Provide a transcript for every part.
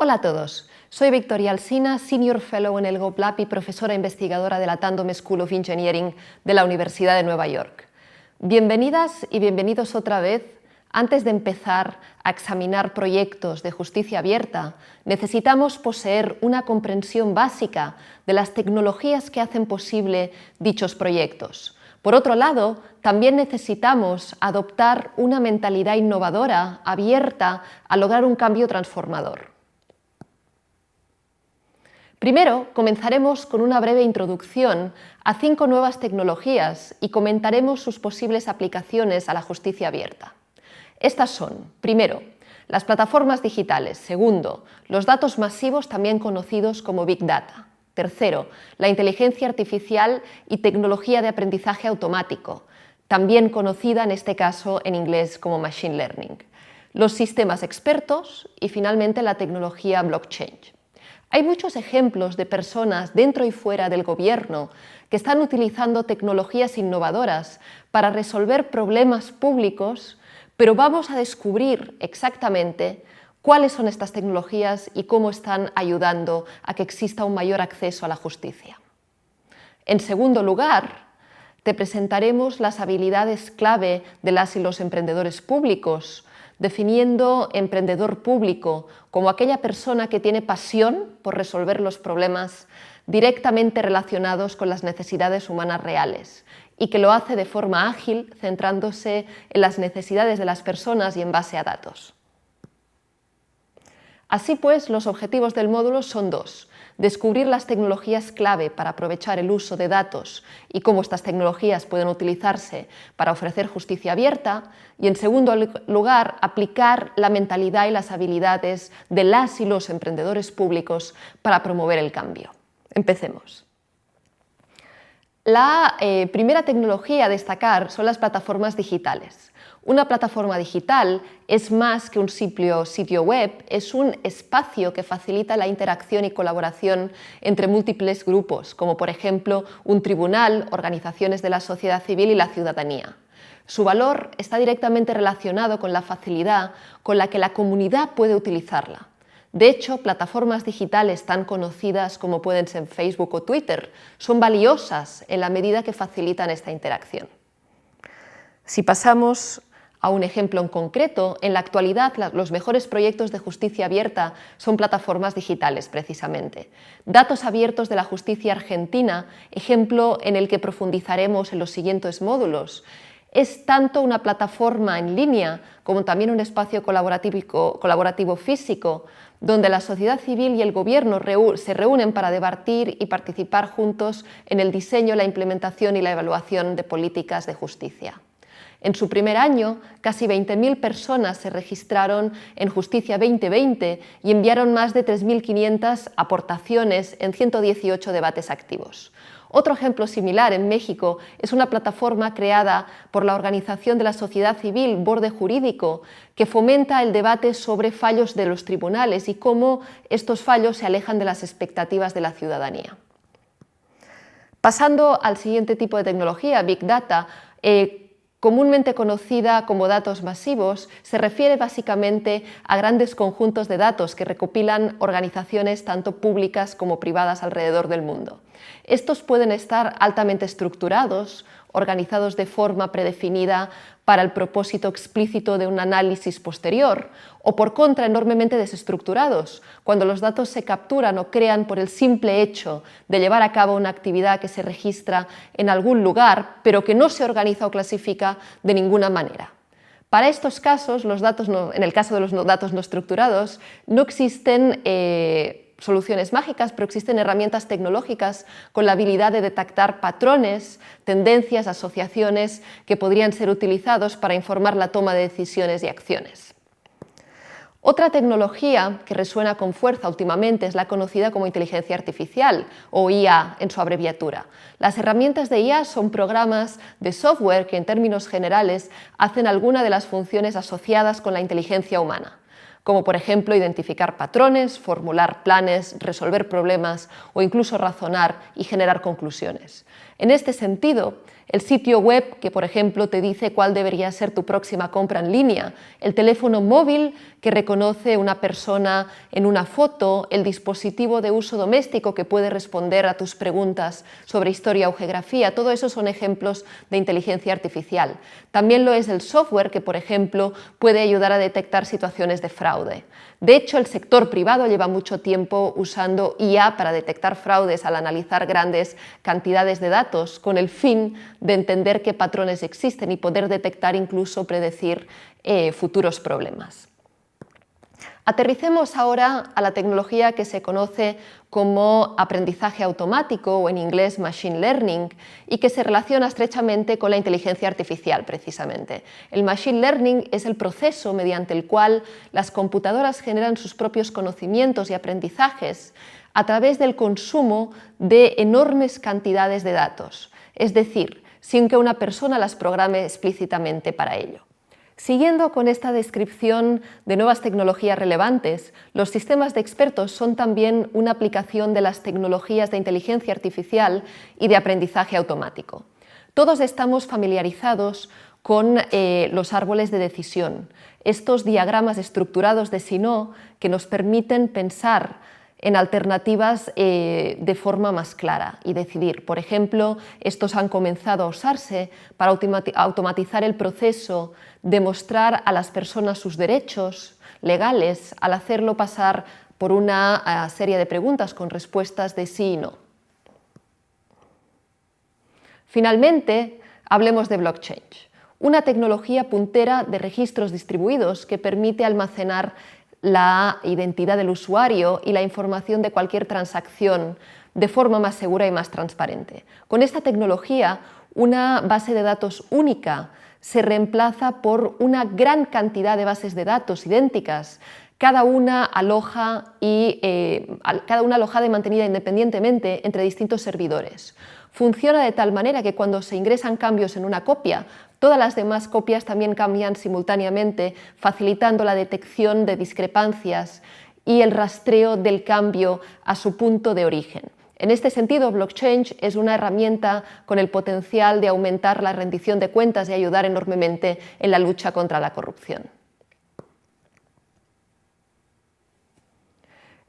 Hola a todos, soy Victoria Alsina, Senior Fellow en el GovLab y profesora investigadora de la Tandem School of Engineering de la Universidad de Nueva York. Bienvenidas y bienvenidos otra vez. Antes de empezar a examinar proyectos de justicia abierta, necesitamos poseer una comprensión básica de las tecnologías que hacen posible dichos proyectos. Por otro lado, también necesitamos adoptar una mentalidad innovadora, abierta, a lograr un cambio transformador. Primero, comenzaremos con una breve introducción a 5 nuevas tecnologías y comentaremos sus posibles aplicaciones a la justicia abierta. Estas son, primero, las plataformas digitales. Segundo, los datos masivos, también conocidos como Big Data. Tercero, la inteligencia artificial y tecnología de aprendizaje automático, también conocida en este caso en inglés como Machine Learning. Los sistemas expertos y finalmente la tecnología blockchain. Hay muchos ejemplos de personas dentro y fuera del gobierno que están utilizando tecnologías innovadoras para resolver problemas públicos, pero vamos a descubrir exactamente cuáles son estas tecnologías y cómo están ayudando a que exista un mayor acceso a la justicia. En segundo lugar, te presentaremos las habilidades clave de las y los emprendedores públicos, definiendo emprendedor público como aquella persona que tiene pasión por resolver los problemas directamente relacionados con las necesidades humanas reales y que lo hace de forma ágil, centrándose en las necesidades de las personas y en base a datos. Así pues, los objetivos del módulo son dos: descubrir las tecnologías clave para aprovechar el uso de datos y cómo estas tecnologías pueden utilizarse para ofrecer justicia abierta, y en segundo lugar, aplicar la mentalidad y las habilidades de las y los emprendedores públicos para promover el cambio. Empecemos. La primera tecnología a destacar son las plataformas digitales. Una plataforma digital es más que un sitio web, es un espacio que facilita la interacción y colaboración entre múltiples grupos, como por ejemplo un tribunal, organizaciones de la sociedad civil y la ciudadanía. Su valor está directamente relacionado con la facilidad con la que la comunidad puede utilizarla. De hecho, plataformas digitales tan conocidas como pueden ser Facebook o Twitter son valiosas en la medida que facilitan esta interacción. Si pasamos a un ejemplo en concreto, en la actualidad los mejores proyectos de justicia abierta son plataformas digitales, precisamente. Datos abiertos de la justicia argentina, ejemplo en el que profundizaremos en los siguientes módulos, es tanto una plataforma en línea como también un espacio colaborativo físico, donde la sociedad civil y el gobierno se reúnen para debatir y participar juntos en el diseño, la implementación y la evaluación de políticas de justicia. En su primer año, casi 20.000 personas se registraron en Justicia 2020 y enviaron más de 3.500 aportaciones en 118 debates activos. Otro ejemplo similar en México es una plataforma creada por la organización de la sociedad civil Borde Jurídico, que fomenta el debate sobre fallos de los tribunales y cómo estos fallos se alejan de las expectativas de la ciudadanía. Pasando al siguiente tipo de tecnología, Big Data, comúnmente conocida como datos masivos, se refiere básicamente a grandes conjuntos de datos que recopilan organizaciones tanto públicas como privadas alrededor del mundo. Estos pueden estar altamente estructurados, organizados de forma predefinida para el propósito explícito de un análisis posterior, o por contra enormemente desestructurados, cuando los datos se capturan o crean por el simple hecho de llevar a cabo una actividad que se registra en algún lugar, pero que no se organiza o clasifica de ninguna manera. Para estos casos, en el caso de los datos no estructurados, no existen soluciones mágicas, pero existen herramientas tecnológicas con la habilidad de detectar patrones, tendencias, asociaciones que podrían ser utilizados para informar la toma de decisiones y acciones. Otra tecnología que resuena con fuerza últimamente es la conocida como inteligencia artificial, o IA en su abreviatura. Las herramientas de IA son programas de software que en términos generales hacen alguna de las funciones asociadas con la inteligencia humana, como por ejemplo identificar patrones, formular planes, resolver problemas o incluso razonar y generar conclusiones. En este sentido, el sitio web que, por ejemplo, te dice cuál debería ser tu próxima compra en línea, el teléfono móvil que reconoce una persona en una foto, el dispositivo de uso doméstico que puede responder a tus preguntas sobre historia o geografía, todo eso son ejemplos de inteligencia artificial. También lo es el software que, por ejemplo, puede ayudar a detectar situaciones de fraude. De hecho, el sector privado lleva mucho tiempo usando IA para detectar fraudes al analizar grandes cantidades de datos con el fin de entender qué patrones existen y poder detectar, incluso predecir futuros problemas. Aterricemos ahora a la tecnología que se conoce como aprendizaje automático o en inglés machine learning y que se relaciona estrechamente con la inteligencia artificial precisamente. El machine learning es el proceso mediante el cual las computadoras generan sus propios conocimientos y aprendizajes a través del consumo de enormes cantidades de datos, es decir, sin que una persona las programe explícitamente para ello. Siguiendo con esta descripción de nuevas tecnologías relevantes, los sistemas de expertos son también una aplicación de las tecnologías de inteligencia artificial y de aprendizaje automático. Todos estamos familiarizados con los árboles de decisión, estos diagramas estructurados de Sinó que nos permiten pensar en alternativas de forma más clara y decidir. Por ejemplo, estos han comenzado a usarse para automatizar el proceso de mostrar a las personas sus derechos legales al hacerlo pasar por una serie de preguntas con respuestas de sí y no. Finalmente, hablemos de blockchain, una tecnología puntera de registros distribuidos que permite almacenar la identidad del usuario y la información de cualquier transacción de forma más segura y más transparente. Con esta tecnología, una base de datos única se reemplaza por una gran cantidad de bases de datos idénticas, cada una alojada y mantenida independientemente entre distintos servidores. Funciona de tal manera que cuando se ingresan cambios en una copia, todas las demás copias también cambian simultáneamente, facilitando la detección de discrepancias y el rastreo del cambio a su punto de origen. En este sentido, blockchain es una herramienta con el potencial de aumentar la rendición de cuentas y ayudar enormemente en la lucha contra la corrupción.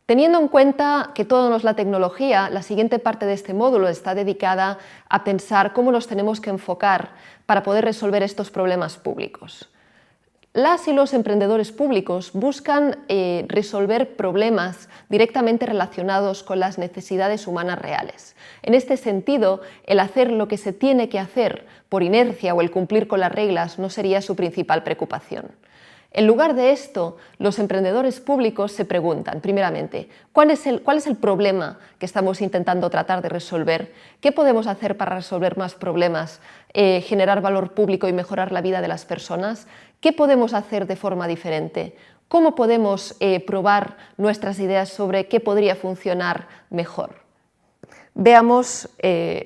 Teniendo en cuenta que todo no es la tecnología, la siguiente parte de este módulo está dedicada a pensar cómo nos tenemos que enfocar para poder resolver estos problemas públicos. Las y los emprendedores públicos buscan resolver problemas directamente relacionados con las necesidades humanas reales. En este sentido, el hacer lo que se tiene que hacer por inercia o el cumplir con las reglas no sería su principal preocupación. En lugar de esto, los emprendedores públicos se preguntan, primeramente, ¿cuál es el problema que estamos intentando tratar de resolver? ¿Qué podemos hacer para resolver más problemas, generar valor público y mejorar la vida de las personas? ¿Qué podemos hacer de forma diferente? ¿Cómo podemos probar nuestras ideas sobre qué podría funcionar mejor? Veamos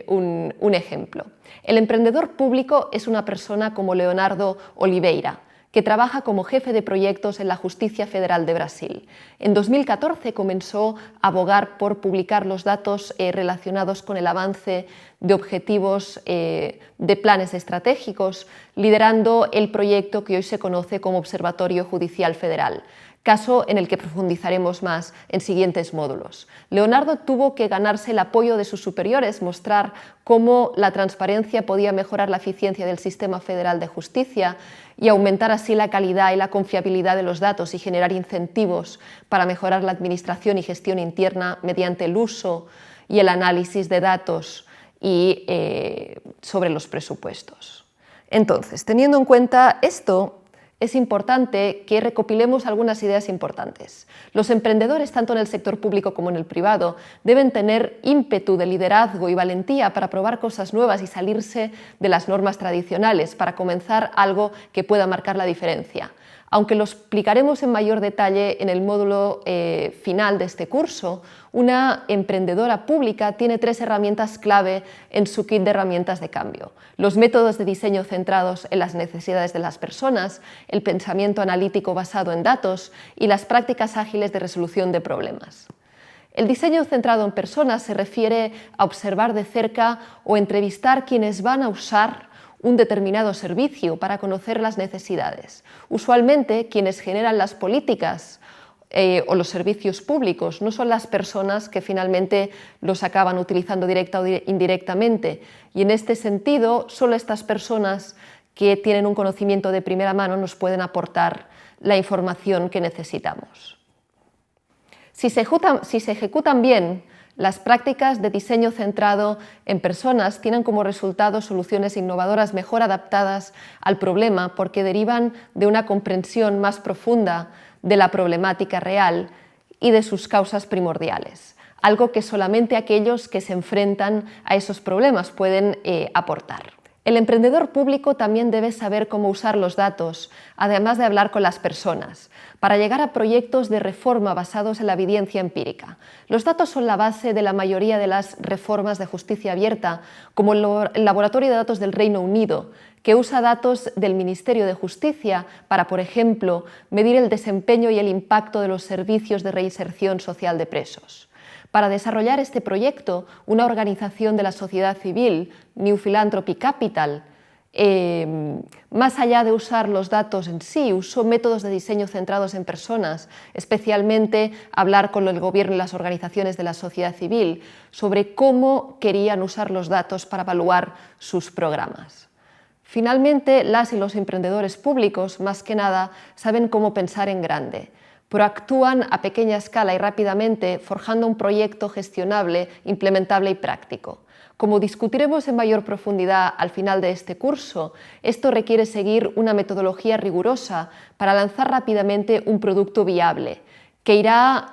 un ejemplo. El emprendedor público es una persona como Leonardo Oliveira, que trabaja como jefe de proyectos en la Justicia Federal de Brasil. En 2014 comenzó a abogar por publicar los datos relacionados con el avance de objetivos de planes estratégicos, liderando el proyecto que hoy se conoce como Observatorio Judicial Federal, caso en el que profundizaremos más en siguientes módulos. Leonardo tuvo que ganarse el apoyo de sus superiores, mostrar cómo la transparencia podía mejorar la eficiencia del sistema federal de justicia y aumentar así la calidad y la confiabilidad de los datos y generar incentivos para mejorar la administración y gestión interna mediante el uso y el análisis de datos y sobre los presupuestos. Entonces, teniendo en cuenta esto, es importante que recopilemos algunas ideas importantes. Los emprendedores, tanto en el sector público como en el privado, deben tener ímpetu de liderazgo y valentía para probar cosas nuevas y salirse de las normas tradicionales, para comenzar algo que pueda marcar la diferencia. Aunque lo explicaremos en mayor detalle en el módulo final de este curso, una emprendedora pública tiene 3 herramientas clave en su kit de herramientas de cambio: los métodos de diseño centrados en las necesidades de las personas, el pensamiento analítico basado en datos y las prácticas ágiles de resolución de problemas. El diseño centrado en personas se refiere a observar de cerca o entrevistar quienes van a usar un determinado servicio para conocer las necesidades. Usualmente, quienes generan las políticas o los servicios públicos no son las personas que finalmente los acaban utilizando directa o indirectamente. Y en este sentido, solo estas personas que tienen un conocimiento de primera mano nos pueden aportar la información que necesitamos. Si se ejecutan bien, las prácticas de diseño centrado en personas tienen como resultado soluciones innovadoras mejor adaptadas al problema porque derivan de una comprensión más profunda de la problemática real y de sus causas primordiales, algo que solamente aquellos que se enfrentan a esos problemas pueden aportar. El emprendedor público también debe saber cómo usar los datos, además de hablar con las personas, para llegar a proyectos de reforma basados en la evidencia empírica. Los datos son la base de la mayoría de las reformas de justicia abierta, como el Laboratorio de Datos del Reino Unido, que usa datos del Ministerio de Justicia para, por ejemplo, medir el desempeño y el impacto de los servicios de reinserción social de presos. Para desarrollar este proyecto, una organización de la sociedad civil, New Philanthropy Capital, más allá de usar los datos en sí, usó métodos de diseño centrados en personas, especialmente hablar con el gobierno y las organizaciones de la sociedad civil sobre cómo querían usar los datos para evaluar sus programas. Finalmente, las y los emprendedores públicos, más que nada, saben cómo pensar en grande, pero actúan a pequeña escala y rápidamente forjando un proyecto gestionable, implementable y práctico. Como discutiremos en mayor profundidad al final de este curso, esto requiere seguir una metodología rigurosa para lanzar rápidamente un producto viable, que irá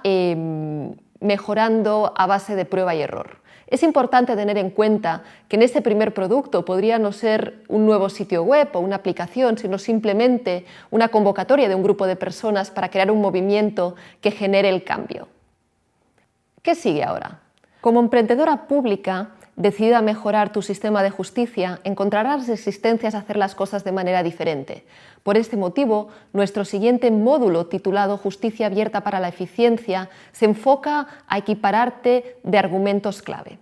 mejorando a base de prueba y error. Es importante tener en cuenta que en este primer producto podría no ser un nuevo sitio web o una aplicación, sino simplemente una convocatoria de un grupo de personas para crear un movimiento que genere el cambio. ¿Qué sigue ahora? Como emprendedora pública, decidida a mejorar tu sistema de justicia, encontrarás resistencias a hacer las cosas de manera diferente. Por este motivo, nuestro siguiente módulo, titulado Justicia abierta para la eficiencia, se enfoca a equipararte de argumentos clave.